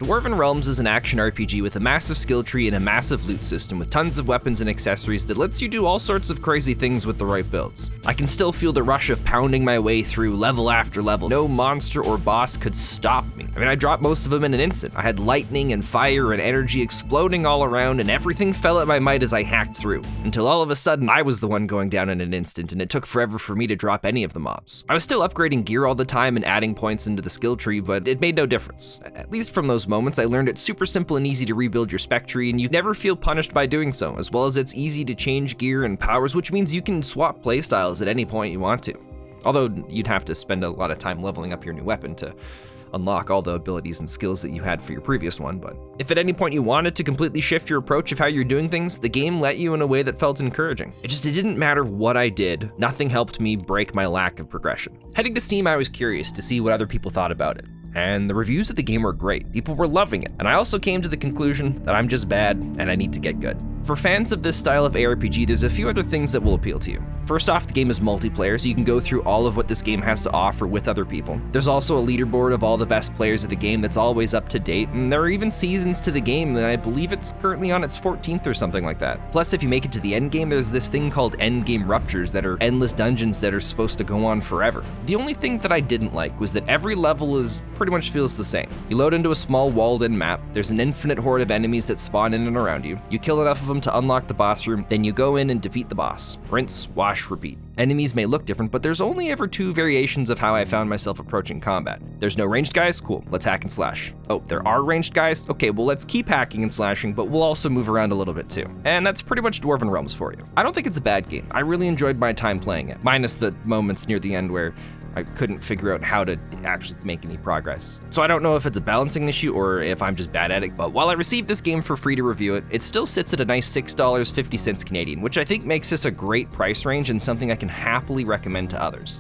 Dwarven Realms is an action RPG with a massive skill tree and a massive loot system with tons of weapons and accessories that lets you do all sorts of crazy things with the right builds. I can still feel the rush of pounding my way through level after level. No monster or boss could stop me. I dropped most of them in an instant. I had lightning and fire and energy exploding all around, and everything fell at my might as I hacked through, until all of a sudden I was the one going down in an instant, and it took forever for me to drop any of the mobs. I was still upgrading gear all the time and adding points into the skill tree, but it made no difference. At least from those moments, I learned it's super simple and easy to rebuild your spec tree, and you never feel punished by doing so, as well as it's easy to change gear and powers, which means you can swap playstyles at any point you want to. Although you'd have to spend a lot of time leveling up your new weapon to unlock all the abilities and skills that you had for your previous one, but if at any point you wanted to completely shift your approach of how you're doing things, the game let you in a way that felt encouraging. It didn't matter what I did, nothing helped me break my lack of progression. Heading to Steam, I was curious to see what other people thought about it, and the reviews of the game were great. People were loving it, and I also came to the conclusion that I'm just bad and I need to get good. For fans of this style of ARPG, there's a few other things that will appeal to you. First off, the game is multiplayer, so you can go through all of what this game has to offer with other people. There's also a leaderboard of all the best players of the game that's always up to date, and there are even seasons to the game, and I believe it's currently on its 14th or something like that. Plus, if you make it to the end game, there's this thing called end game ruptures that are endless dungeons that are supposed to go on forever. The only thing that I didn't like was that every level pretty much feels the same. You load into a small walled-in map, there's an infinite horde of enemies that spawn in and around you, you kill enough of them to unlock the boss room, then you go in and defeat the boss. Rinse, wash, repeat. Enemies may look different, but there's only ever two variations of how I found myself approaching combat. There's no ranged guys? Cool, let's hack and slash. Oh, there are ranged guys? Okay, well let's keep hacking and slashing, but we'll also move around a little bit too. And that's pretty much Dwarven Realms for you. I don't think it's a bad game. I really enjoyed my time playing it, minus the moments near the end where I couldn't figure out how to actually make any progress. So I don't know if it's a balancing issue or if I'm just bad at it, but while I received this game for free to review it, it still sits at a nice $6.50 Canadian, which I think makes this a great price range and something I can happily recommend to others.